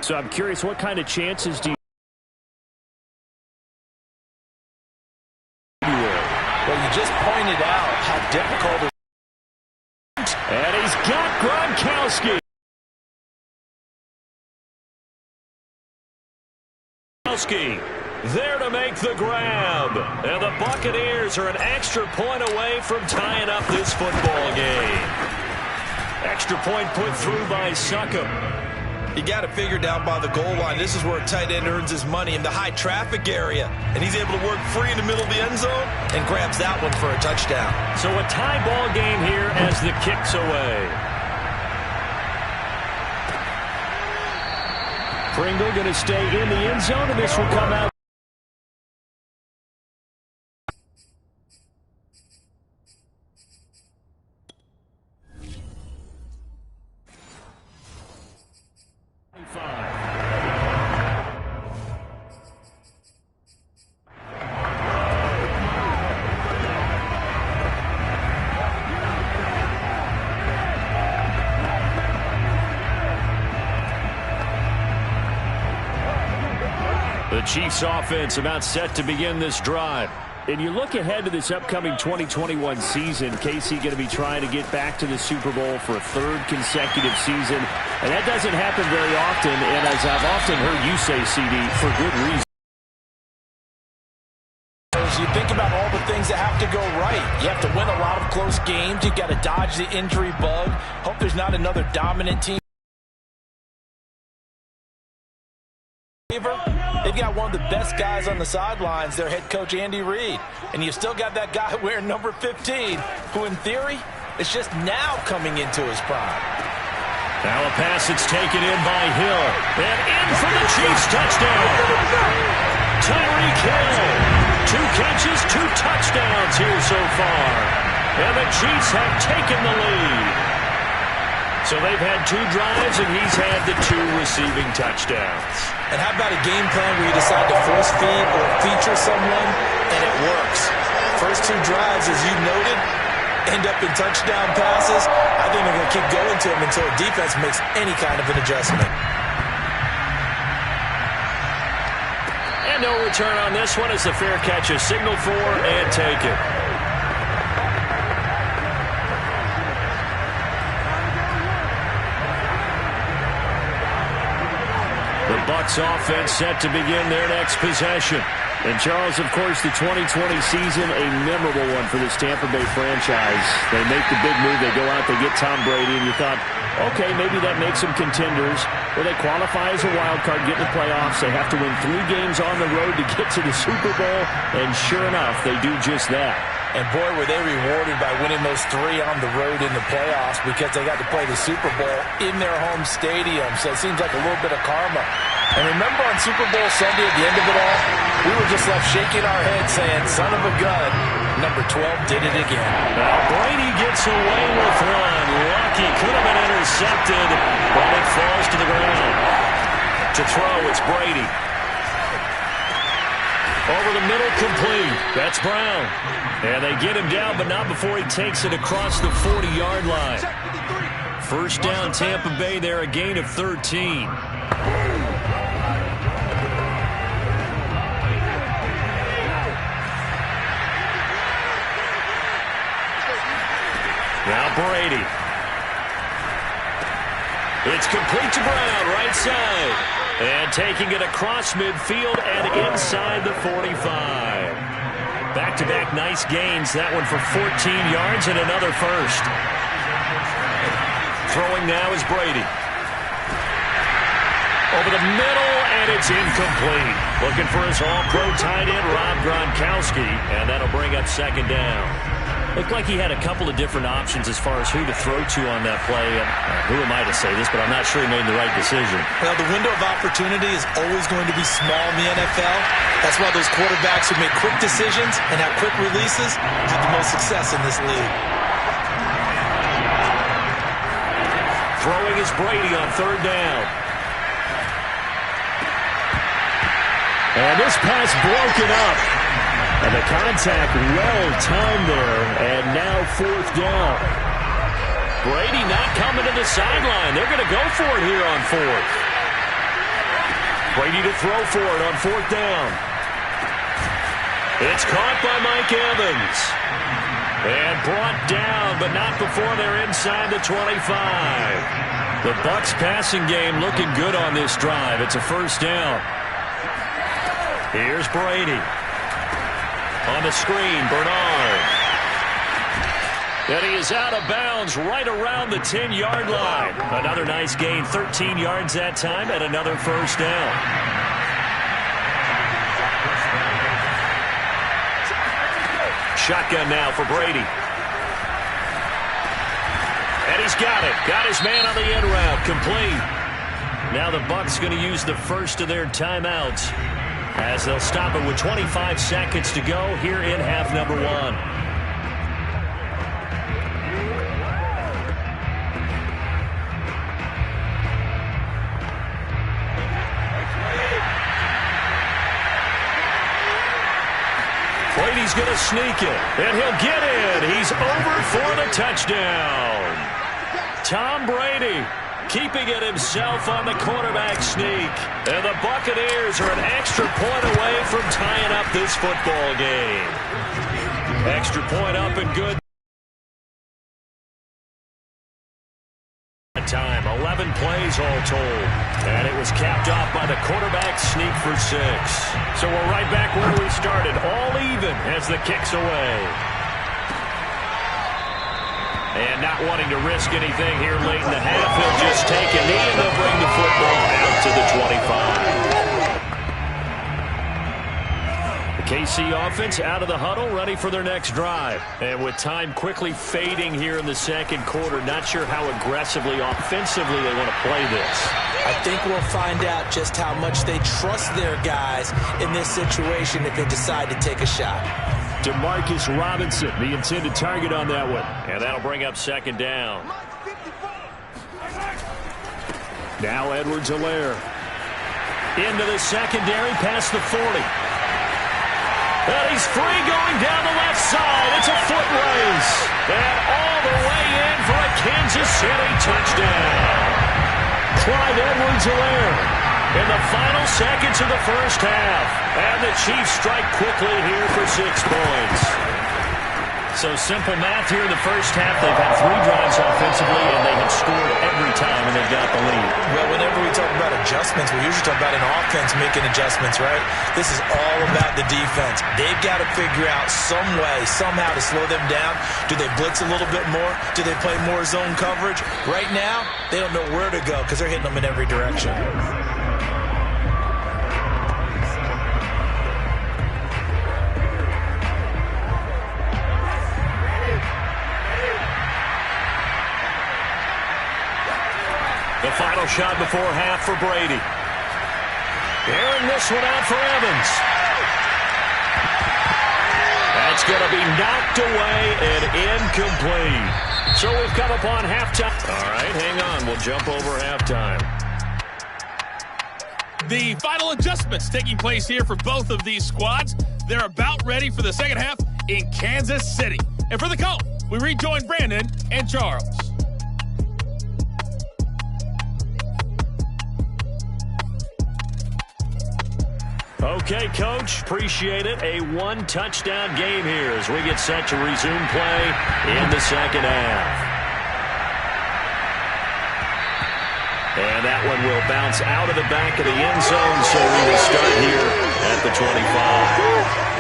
So I'm curious, what kind of chances do you? Well, you just pointed out how difficult it is. And he's got Gronkowski. There to make the grab. And the Buccaneers are an extra point away from tying up this football game. Extra point put through by Succop. You got it figured out by the goal line. This is where a tight end earns his money in the high traffic area. And he's able to work free in the middle of the end zone and grabs that one for a touchdown. So a tie ball game here as the kick's away. Pringle going to stay in the end zone, and this will come out. The Chiefs offense about set to begin this drive. And you look ahead to this upcoming 2021 season, KC going to be trying to get back to the Super Bowl for a third consecutive season. And that doesn't happen very often. And as I've often heard you say, CD, for good reason. You think about all the things that have to go right. You have to win a lot of close games. You got to dodge the injury bug. Hope there's not another dominant team. They've got one of the best guys on the sidelines, their head coach Andy Reid. And you've still got that guy wearing number 15, who in theory is just now coming into his prime. Now a pass that's taken in by Hill. And in for the Chiefs touchdown. Tyreek Hill. 2 catches, 2 touchdowns here so far. And the Chiefs have taken the lead. So they've had 2 drives, and he's had the 2 receiving touchdowns. And how about a game plan where you decide to force feed or feature someone, and it works? First 2 drives, as you noted, end up in touchdown passes. I think they're going to keep going to them until the defense makes any kind of an adjustment. And no return on this one as the fair catch is signaled for and taken. The Bucs offense set to begin their next possession. And Charles, of course, the 2020 season, a memorable one for this Tampa Bay franchise. They make the big move. They go out, they get Tom Brady, and you thought, okay, maybe that makes them contenders. Well, they qualify as a wild card, get in the playoffs. They have to win 3 games on the road to get to the Super Bowl, and sure enough, they do just that. And boy, were they rewarded by winning those 3 on the road in the playoffs because they got to play the Super Bowl in their home stadium. So it seems like a little bit of karma. And remember on Super Bowl Sunday at the end of it all, we were just left shaking our heads saying, son of a gun, number 12 did it again. Now Brady gets away with one. Lucky, could have been intercepted, but it falls to the ground. To throw, it's Brady. Over the middle, complete. That's Brown. And they get him down, but not before he takes it across the 40-yard line. First down, Tampa Bay there, a gain of 13. Now Brady. It's complete to Brown, right side. And taking it across midfield and inside the 45. Back-to-back nice gains. That one for 14 yards and another first. Throwing now is Brady. Over the middle, and it's incomplete. Looking for his all-pro tight end, Rob Gronkowski, and that'll bring up second down. Looked like he had a couple of different options as far as who to throw to on that play. Who am I to say this, but I'm not sure he made the right decision. Well, the window of opportunity is always going to be small in the NFL. That's why those quarterbacks who make quick decisions and have quick releases have the most success in this league. Throwing is Brady on third down. And this pass broken up. And the contact well-timed there, and now fourth down. Brady not coming to the sideline. They're going to go for it here on fourth. Brady to throw for it on 4th down. It's caught by Mike Evans. And brought down, but not before they're inside the 25. The Bucs passing game looking good on this drive. It's a 1st down. Here's Brady. On the screen, Bernard. And he is out of bounds right around the 10-yard line. Another nice gain, 13 yards that time, and another 1st down. Shotgun now for Brady. And he's got it. Got his man on the end route. Complete. Now the Bucs going to use the first of their timeouts as they'll stop it with 25 seconds to go here in half number 1. Brady's going to sneak it, and he'll get in. He's over for the touchdown. Tom Brady keeping it himself on the quarterback sneak. And the Buccaneers are an extra point away from tying up this football game. Extra point up and good. Time, 11 plays all told. And it was capped off by the quarterback sneak for 6. So we're right back where we started, all even as the kick's away. And not wanting to risk anything here late in the half, he'll just take a knee and they'll bring the football out to the 25. KC offense out of the huddle, ready for their next drive. And with time quickly fading here in the second quarter, not sure how aggressively, offensively they want to play this. I think we'll find out just how much they trust their guys in this situation if they decide to take a shot. Demarcus Robinson, the intended target on that one. And that'll bring up 2nd down. Now Edwards-Helaire. Into the secondary, past the 40. And he's free going down the left side. It's a foot race. And all the way in for a Kansas City touchdown. Clyde Edwards-Helaire in the final seconds of the first half. And the Chiefs strike quickly here for 6 points. So simple math here in the first half. They've had 3 drives offensively, and they have scored every time, and they've got the lead. Well, whenever we talk about adjustments, we usually talk about an offense making adjustments, right? This is all about the defense. They've got to figure out some way, somehow to slow them down. Do they blitz a little bit more? Do they play more zone coverage? Right now, they don't know where to go because they're hitting them in every direction. The final shot before half for Brady. Airing this one out for Evans. That's going to be knocked away and incomplete. So we've come upon halftime. All right, hang on. We'll jump over halftime. The final adjustments taking place here for both of these squads. They're about ready for the second half in Kansas City. And for the call, we rejoin Brandon and Charles. Okay, Coach, appreciate it. A 1-touchdown game here as we get set to resume play in the second half. And that one will bounce out of the back of the end zone, so we will start here at the 25.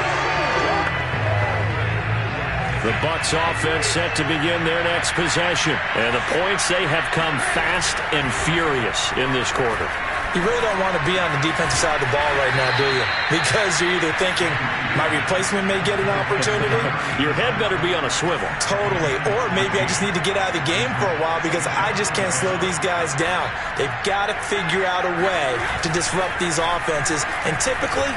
The Bucs offense set to begin their next possession. And the points, they have come fast and furious in this quarter. You really don't want to be on the defensive side of the ball right now, do you? Because you're either thinking, my replacement may get an opportunity. Your head better be on a swivel. Totally. Or maybe I just need to get out of the game for a while because I just can't slow these guys down. They've got to figure out a way to disrupt these offenses. And typically,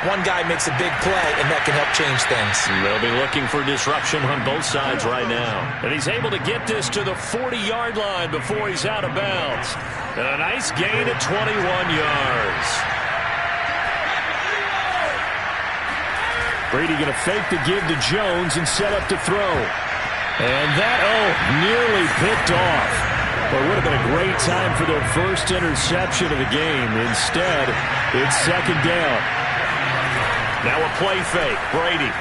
one guy makes a big play, and that can help change things. They'll be looking for disruption on both sides right now. And he's able to get this to the 40-yard line before he's out of bounds. And a nice gain at 21 yards. Brady going to fake the give to Jones and set up to throw. And that, nearly picked off. Well, it would have been a great time for their first interception of the game. Instead, it's second down. Now a play fake. Brady.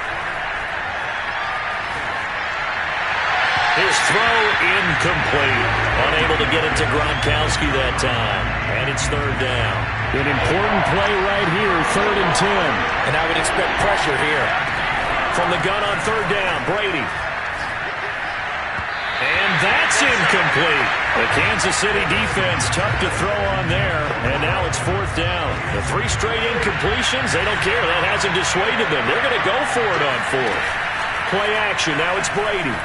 His throw incomplete. Unable to get it to Gronkowski that time. And it's third down. An important play right here, 3rd and 10. And I would expect pressure here. From the gun on third down, Brady. And that's incomplete. The Kansas City defense tough to throw on there. And now it's 4th down. The 3 straight incompletions, they don't care. That hasn't dissuaded them. They're going to go for it on 4th. Play action. Now it's Brady.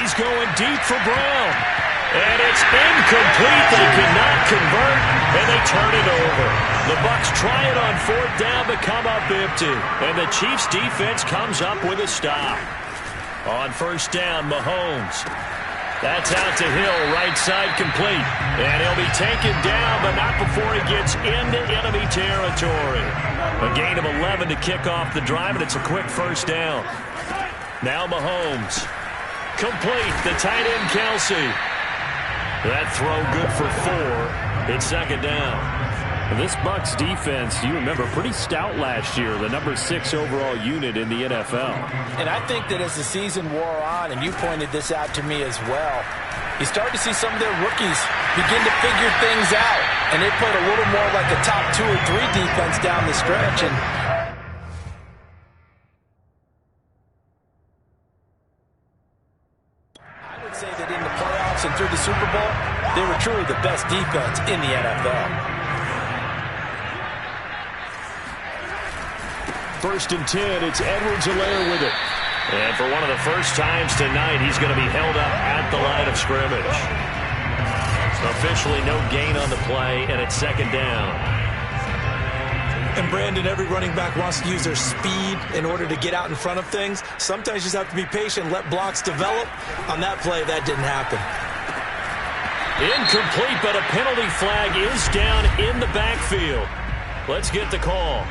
He's going deep for Brown. And it's incomplete. They cannot convert, and they turn it over. The Bucs try it on 4th down, but come up empty. And the Chiefs' defense comes up with a stop. On 1st down, Mahomes. That's out to Hill, right side complete. And he'll be taken down, but not before he gets into enemy territory. A gain of 11 to kick off the drive, and it's a quick 1st down. Now Mahomes. Complete, the tight end Kelsey. That throw good for 4. It's 2nd down. This Bucs defense, you remember, pretty stout last year, the number 6 overall unit in the NFL. And I think that as the season wore on, and you pointed this out to me as well, you started to see some of their rookies begin to figure things out. And they played a little more like a top 2 or 3 defense down the stretch. And I would say that in the playoffs and through the Super Bowl, they were truly the best defense in the NFL. 1st and 10, it's Edwards-Helaire with it. And for one of the first times tonight, he's going to be held up at the line of scrimmage. Officially no gain on the play, and it's 2nd down. And Brandon, every running back wants to use their speed in order to get out in front of things. Sometimes you just have to be patient, let blocks develop. On that play, that didn't happen. Incomplete, but a penalty flag is down in the backfield. Let's get the call.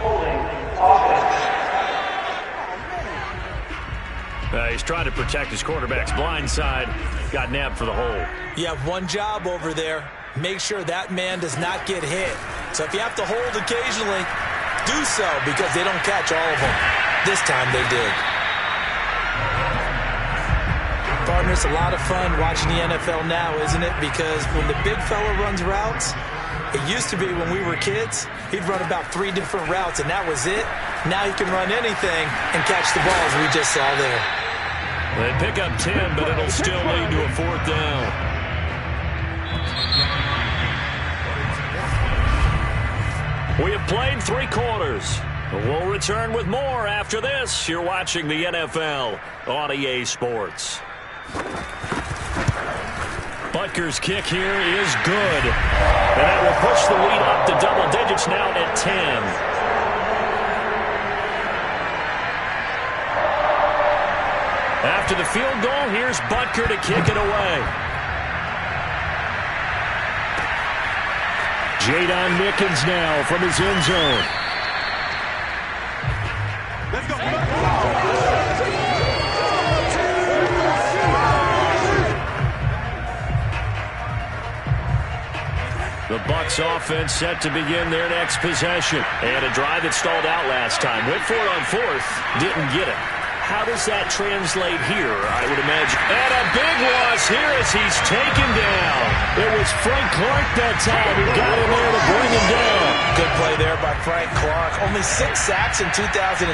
He's trying to protect his quarterback's blind side. Got nabbed for the hold. You have one job over there. Make sure that man does not get hit. So if you have to hold occasionally, do so, because they don't catch all of them. This time they did. Partner, it's a lot of fun watching the NFL now, isn't it? Because when the big fella runs routes, it used to be when we were kids, he'd run about 3 different routes, and that was it. Now he can run anything and catch the balls we just saw there. They pick up 10, but it'll still lead to a 4th down. We have played 3 quarters. We'll return with more after this. You're watching the NFL on EA Sports. Butker's kick here is good. And that will push the lead up to double digits now at 10. After the field goal, here's Butker to kick it away. Jadon Mickens now from his end zone. Let's go. The Bucs offense set to begin their next possession. And a drive that stalled out last time. Went for it on 4th. Didn't get it. How does that translate here, I would imagine? And a big loss here as he's taken down. It was Frank Clark that time who got in there to bring him down. Good play there by Frank Clark. Only 6 sacks in 2020,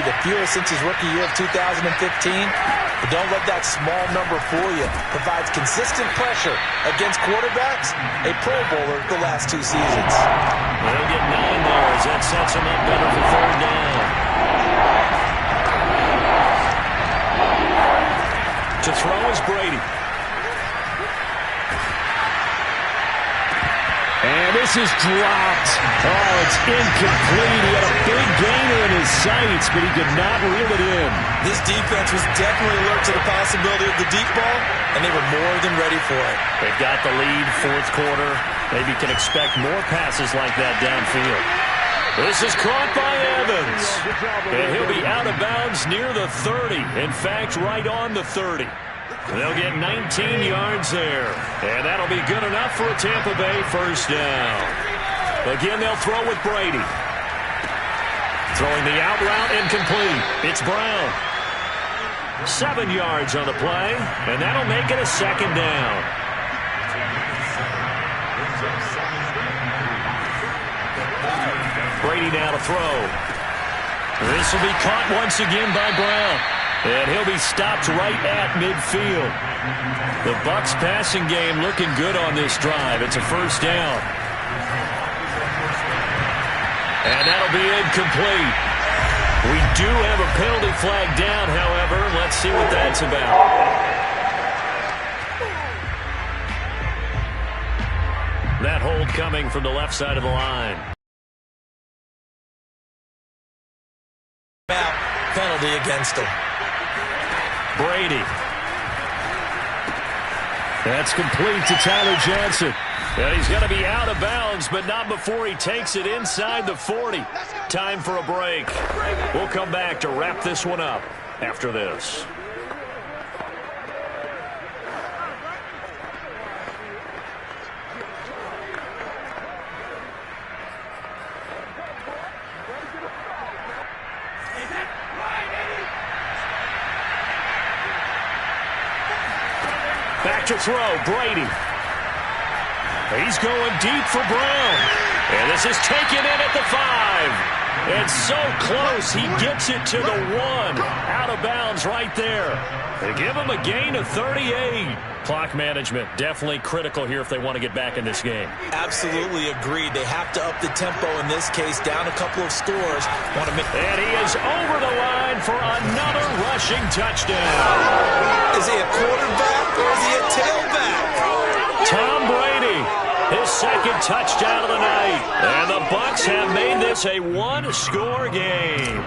the fewest since his rookie year of 2015. But don't let that small number fool you. Provides consistent pressure against quarterbacks. A Pro Bowler the last 2 seasons. They'll get 9 there as that sets him up better for 3rd down. To throw is Brady. And this is dropped. Oh, it's incomplete. He had a big gainer in his sights, but he could not reel it in. This defense was definitely alert to the possibility of the deep ball, and they were more than ready for it. They've got the lead, 4th quarter. Maybe can expect more passes like that downfield. This is caught by Evans. And he'll be out of bounds near the 30. In fact, right on the 30. They'll get 19 yards there. And that'll be good enough for a Tampa Bay first down. Again, they'll throw with Brady. Throwing the out route incomplete. It's Brown. 7 yards on the play, and that'll make it a second down. Brady now to throw. This will be caught once again by Brown. And he'll be stopped right at midfield. The Bucs passing game looking good on this drive. It's a first down. And that'll be incomplete. We do have a penalty flag down, however. Let's see what that's about. That hold coming from the left side of the line. Penalty against him. Brady. That's complete to Tyler Johnson. And he's going to be out of bounds, but not before he takes it inside the 40. Time for a break. We'll come back to wrap this one up after this. Back to throw, Brady. He's going deep for Brown. And this is taken in at the 5. It's so close, he gets it to the 1. Out of bounds right there. They give him a gain of 38. Clock management definitely critical here if they want to get back in this game. Absolutely agreed. They have to up the tempo in this case, down a couple of scores. And he is over the line for another rushing touchdown. Is he a quarterback or is he a tailback? Tom Brady, his second touchdown of the night. And the Bucs have made this a one-score game.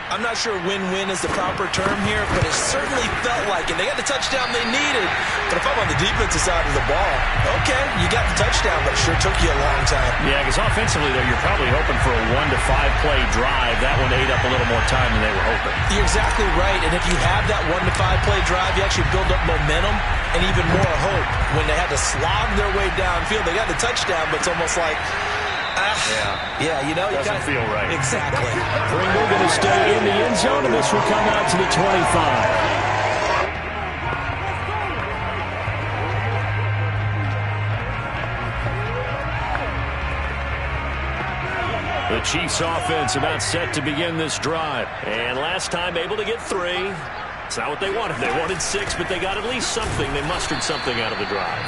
I'm not sure win-win is the proper term here, but it certainly felt like it. They got the touchdown they needed. But if I'm on the defensive side of the ball, okay, you got the touchdown, but it sure took you a long time. Yeah, because offensively, though, you're probably hoping for a 1 to 5 play drive. That one ate up a little more time than they were hoping. You're exactly right. And if you have that 1 to 5 play drive, you actually build up momentum and even more hope. When they had to slog their way downfield, they got the touchdown, but it's almost like, yeah, you know, doesn't feel right. Exactly. Pringle going to stay in the end zone, and this will come out to the 25. The Chiefs offense about set to begin this drive. And last time able to get 3. It's not what they wanted. They wanted 6, but they got at least something. They mustered something out of the drive.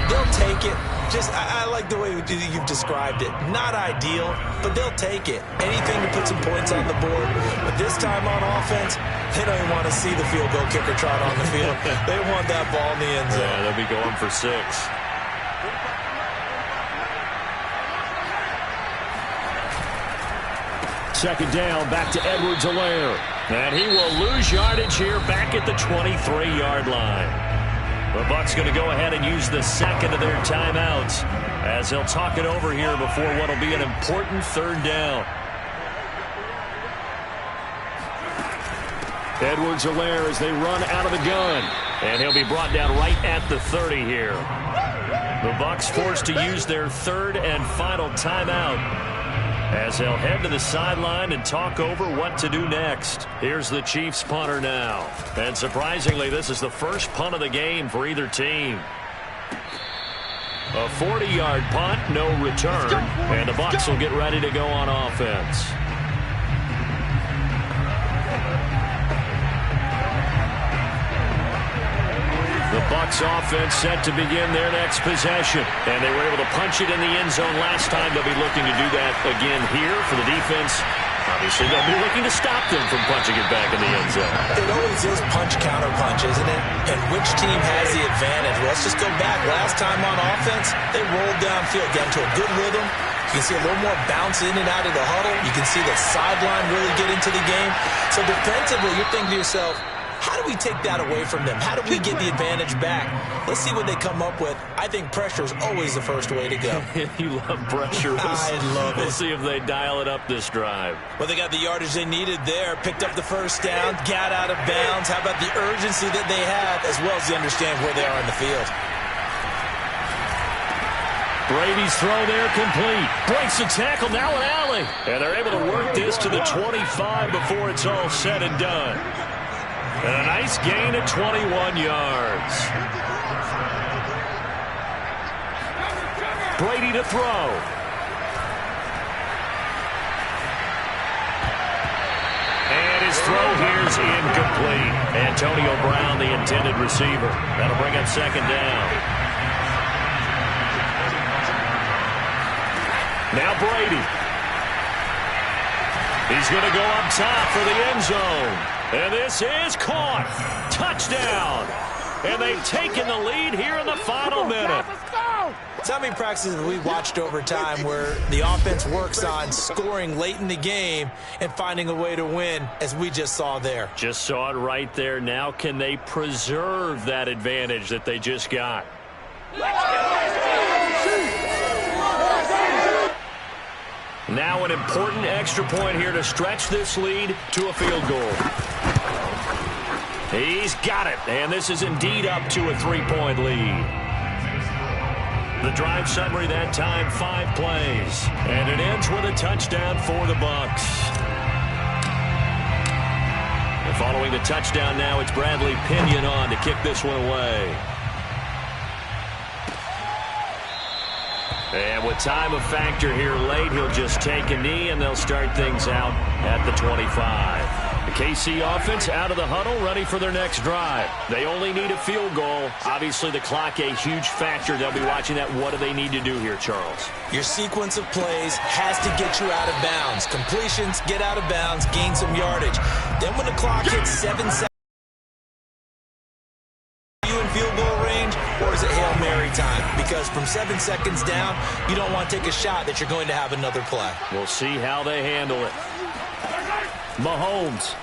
They'll take it. I like the way you've described it. Not ideal, but they'll take it. Anything to put some points on the board. But this time on offense, they don't even want to see the field goal kicker trot on the field. They want that ball in the end zone. Yeah, they'll be going for 6. Second down, back to Edwards-Helaire. And he will lose yardage here back at the 23-yard line. The Bucs going to go ahead and use the second of their timeouts as they'll talk it over here before what will be an important third down. Edwards-Helaire as they run out of the gun. And he'll be brought down right at the 30 here. The Bucs forced to use their third and final timeout as they'll head to the sideline and talk over what to do next. Here's the Chiefs punter now. And surprisingly, this is the first punt of the game for either team. A 40-yard punt, no return. And the Bucs will get ready to go on offense. The Bucs offense set to begin their next possession. And they were able to punch it in the end zone last time. They'll be looking to do that again here for the defense. Obviously, they'll be looking to stop them from punching it back in the end zone. It always is punch-counter-punch, isn't it? And which team has the advantage? Well, let's just go back. Last time on offense, they rolled downfield, got into a good rhythm. You can see a little more bounce in and out of the huddle. You can see the sideline really get into the game. So defensively, you're thinking to yourself, How do we take that away from them? How do we get the advantage back? Let's see what they come up with. I think pressure is always the first way to go. You love pressure. I love it. We'll see if they dial it up this drive. Well, they got the yardage they needed there. Picked up the first down, got out of bounds. How about the urgency that they have, as well as they understand where they are in the field? Brady's throw there complete. Breaks the tackle, now an alley. And they're able to work this to the 25 before it's all said and done. And a nice gain of 21 yards. Brady to throw. And his throw here's incomplete. Antonio Brown, the intended receiver. That'll bring up second down. Now Brady. He's going to go up top for the end zone. And this is caught. Touchdown. And they've taken the lead here in the final minute. So how many practices have we watched over time where the offense works on scoring late in the game and finding a way to win, as we just saw there? Just saw it right there. Now can they preserve that advantage that they just got? Now an important extra point here to stretch this lead to a field goal. He's got it, and this is indeed up to a 3-point lead. The drive summary that time, 5 plays. And it ends with a touchdown for the Bucs. And following the touchdown now, it's Bradley Pinion on to kick this one away. And with time a factor here late, he'll just take a knee, and they'll start things out at the 25. The KC offense out of the huddle, ready for their next drive. They only need a field goal. Obviously, the clock a huge factor. They'll be watching that. What do they need to do here, Charles? Your sequence of plays has to get you out of bounds. Completions, get out of bounds, gain some yardage. Then when the clock hits 7 seconds, you in field goal range, or is it Hail Mary time? Because from 7 seconds down, you don't want to take a shot that you're going to have another play. We'll see how they handle it. Mahomes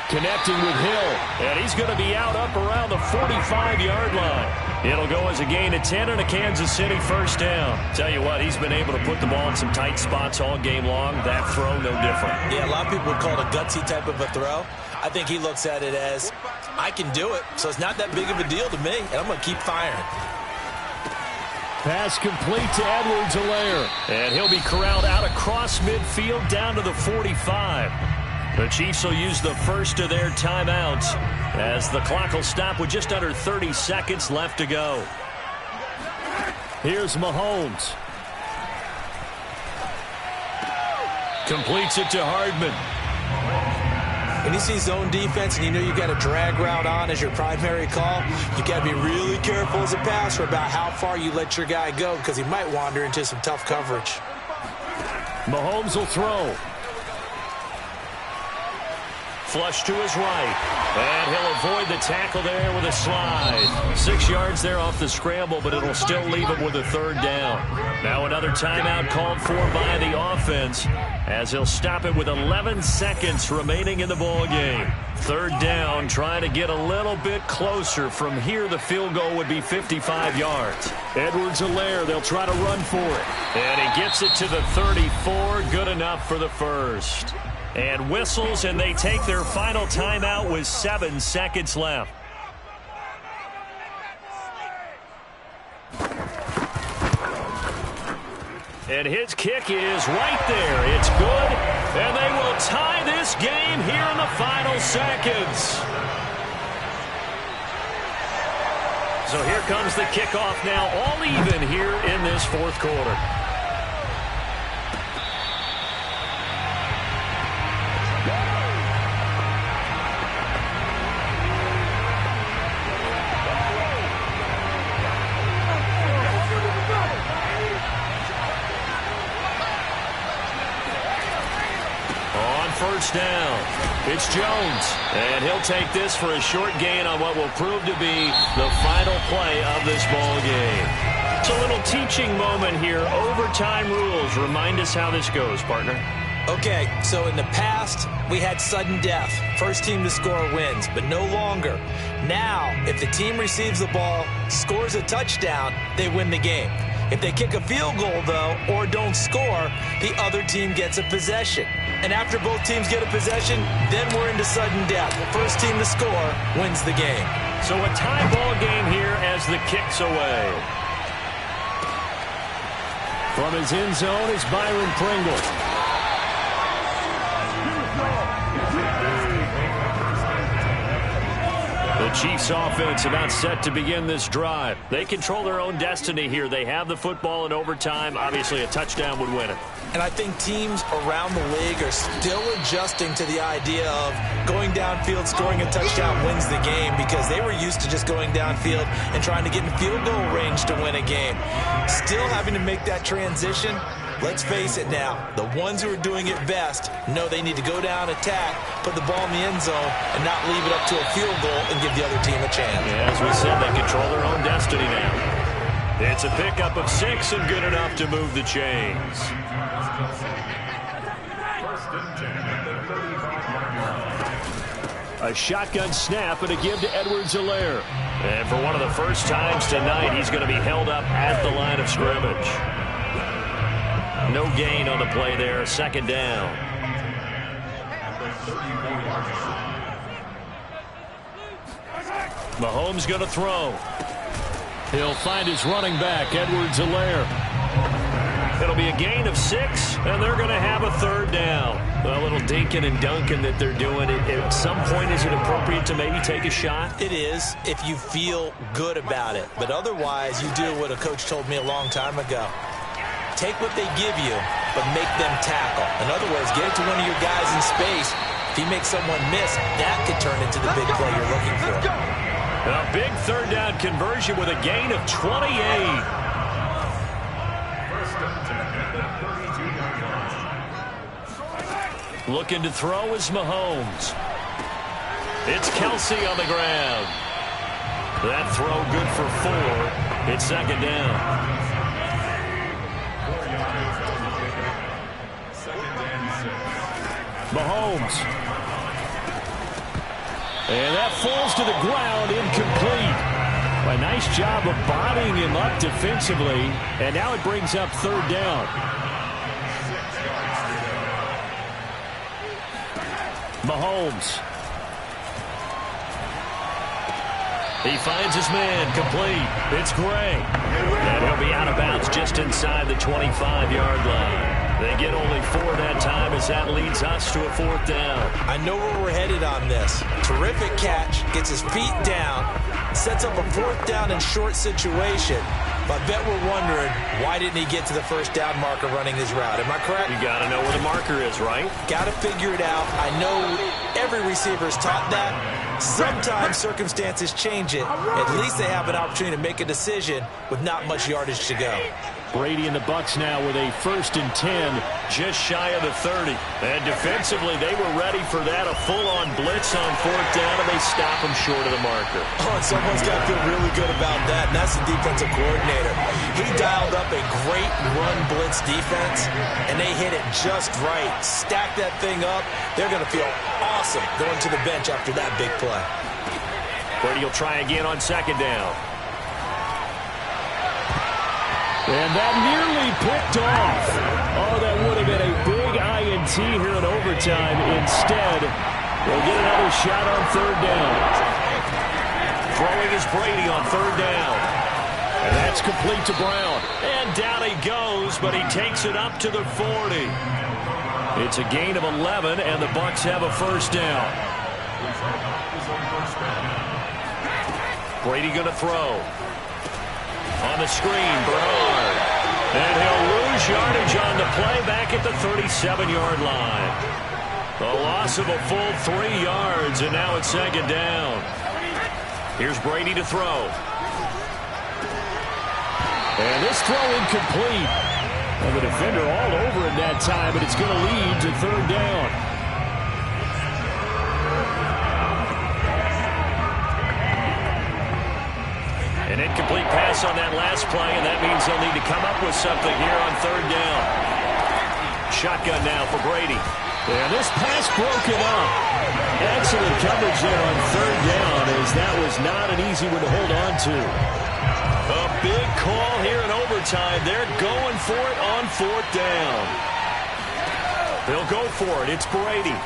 connecting with Hill, and he's going to be out up around the 45-yard line. It'll go as a gain of 10 and a Kansas City first down. Tell you what, he's been able to put the ball in some tight spots all game long. That throw, no different. Yeah, a lot of people would call it a gutsy type of a throw. I think he looks at it as, I can do it, so it's not that big of a deal to me, and I'm going to keep firing. Pass complete to Edwards-Helaire. And he'll be corralled out across midfield down to the 45. The Chiefs will use the first of their timeouts as the clock will stop with just under 30 seconds left to go. Here's Mahomes. Completes it to Hardman. When you see zone defense and you know you got a drag route on as your primary call, you got to be really careful as a passer about how far you let your guy go, because he might wander into some tough coverage. Mahomes will throw. Flush to his right. And he'll avoid the tackle there with a slide. 6 yards there off the scramble, but it'll still leave him with a third down. Now another timeout called for by the offense, as he'll stop it with 11 seconds remaining in the ball game. Third down, trying to get a little bit closer. From here, the field goal would be 55 yards. Edwards-Helaire, they'll try to run for it. And he gets it to the 34. Good enough for the first. And whistles, and they take their final timeout with 7 seconds left. And his kick is right there. It's good, and they will tie this game here in the final seconds. So here comes the kickoff now, all even here in this fourth quarter. First down. It's Jones. And he'll take this for a short gain on what will prove to be the final play of this ball game. It's a little teaching moment here. Overtime rules. Remind us how this goes, partner. Okay, so in the past, we had sudden death. First team to score wins, but no longer. Now, if the team receives the ball, scores a touchdown, they win the game. If they kick a field goal, though, or don't score, the other team gets a possession. And after both teams get a possession, then we're into sudden death. First team to score wins the game. So a tie ball game here as the kick's away. From his end zone is Byron Pringle. The Chiefs offense about set to begin this drive. They control their own destiny here. They have the football in overtime. Obviously, a touchdown would win it. And I think teams around the league are still adjusting to the idea of going downfield, scoring a touchdown wins the game, because they were used to just going downfield and trying to get in field goal range to win a game. Still having to make that transition. Let's face it now, the ones who are doing it best know they need to go down, attack, put the ball in the end zone, and not leave it up to a field goal and give the other team a chance. Yeah, as we said, they control their own destiny now. It's a pickup of 6 and good enough to move the chains. A shotgun snap and a give to Edwards-Helaire. And for one of the first times tonight, he's going to be held up at the line of scrimmage. No gain on the play there, second down. Mahomes going to throw. He'll find his running back, Edwards-Helaire. It'll be a gain of 6, and they're going to have a third down. A little dinking and dunking that they're doing. At some point, is it appropriate to maybe take a shot? It is, if you feel good about it. But otherwise, you do what a coach told me a long time ago. Take what they give you, but make them tackle. In other words, get it to one of your guys in space. If he makes someone miss, that could turn into the big play you're looking for. A big third down conversion with a gain of 28. Looking to throw is Mahomes. It's Kelsey on the ground. That throw good for 4. It's second down. Mahomes. And that falls to the ground, incomplete. A nice job of bodying him up defensively. And now it brings up third down. Mahomes. He finds his man, complete. It's Gray. And he'll be out of bounds just inside the 25-yard line. They get only 4 that time as that leads us to a fourth down. I know where we're headed on this. Terrific catch, gets his feet down, sets up a fourth down and short situation. But I bet we're wondering, why didn't he get to the first down marker running his route? Am I correct? You got to know where the marker is, right? Got to figure it out. I know every receiver is taught that. Sometimes circumstances change it. At least they have an opportunity to make a decision with not much yardage to go. Brady and the Bucs now with a 1st and 10, just shy of the 30. And defensively, they were ready for that, a full-on blitz on fourth down, and they stop them short of the marker. Oh, and someone's got to feel really good about that, and that's the defensive coordinator. He dialed up a great run blitz defense, and they hit it just right. Stack that thing up. They're going to feel awesome going to the bench after that big play. Brady will try again on second down. And that nearly picked off. Oh, that would have been a big INT here in overtime. Instead, they'll get another shot on third down. Throwing is Brady on third down. And that's complete to Brown. And down he goes, but he takes it up to the 40. It's a gain of 11, and the Bucs have a first down. Brady going to throw. On the screen, Bernard. And he'll lose yardage on the play back at the 37-yard line. A loss of a full 3 yards, and now it's second down. Here's Brady to throw. And this throw incomplete. And the defender all over it that time, but it's going to lead to third down. An incomplete pass on that last play, and that means they'll need to come up with something here on third down. shotgun now for Brady. And this pass broken up. Excellent coverage there on third down, as that was not an easy one to hold on to. A big call here in overtime. They're going for it on fourth down. They'll go for it. It's Brady.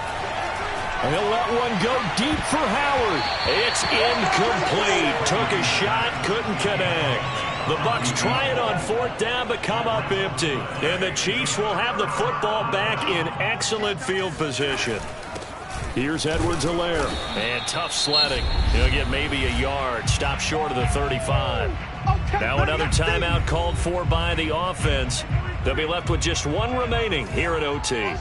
And he'll let one go deep for Howard. It's incomplete. Took a shot, couldn't connect. The Bucs try it on fourth down, but come up empty. And the Chiefs will have the football back in excellent field position. Here's Edwards-Helaire. And tough sledding. He'll get maybe a yard. Stop short of the 35. Now another timeout called for by the offense. They'll be left with just one remaining here at OT.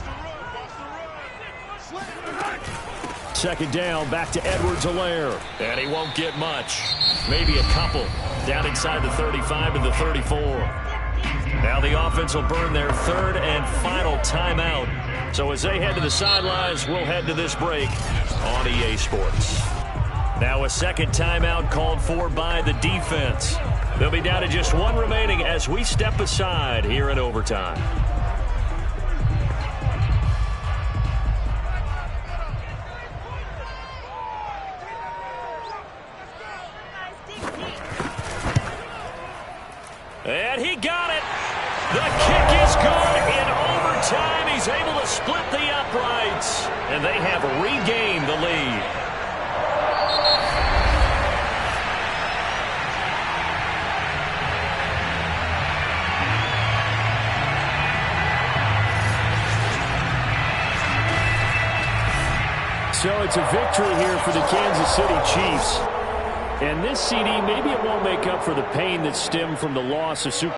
Second down, back to Edwards-Helaire. And he won't get much. Maybe a couple. Down inside the 35 and the 34. Now the offense will burn their third and final timeout. So as they head to the sidelines, we'll head to this break on EA Sports. Now a second timeout called for by the defense. They'll be down to just one remaining as we step aside here in overtime. And he got it. The kick is good in overtime. He's able to split the uprights. And they have regained the lead. So it's a victory here for the Kansas City Chiefs. And this CD, maybe it won't make up for the pain that stemmed from the loss of Super.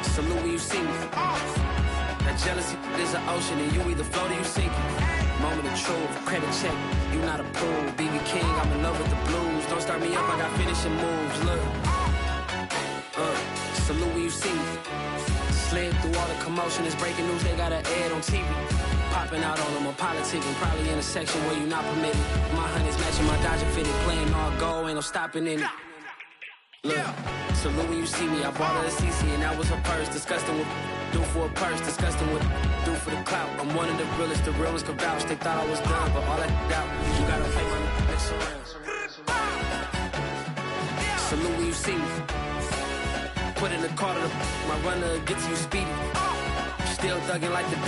Salute when you see me. That jealousy is an ocean, and you either float or you sink it. Moment of truth, credit check. You not approved. BB King, I'm in love with the blues. Don't start me up, I got finishing moves. Look. Salute when you see me. Slid through all the commotion, it's breaking news, they got an ad on TV. Popping out on them on politicking, probably in a section where you not permitted. My honey's matching my Dodger fitted, playing all go, ain't no stopping in it. Look, salute when you see me, I bought her a CC and that was her purse. Disgusting with do for a purse, disgusting with do for the clout. I'm one of the realest could vouch. They thought I was done, but all that doubt, you gotta play my next around. Salute when you see me. Put in the car to my runner gets you speedy. Still thugging like the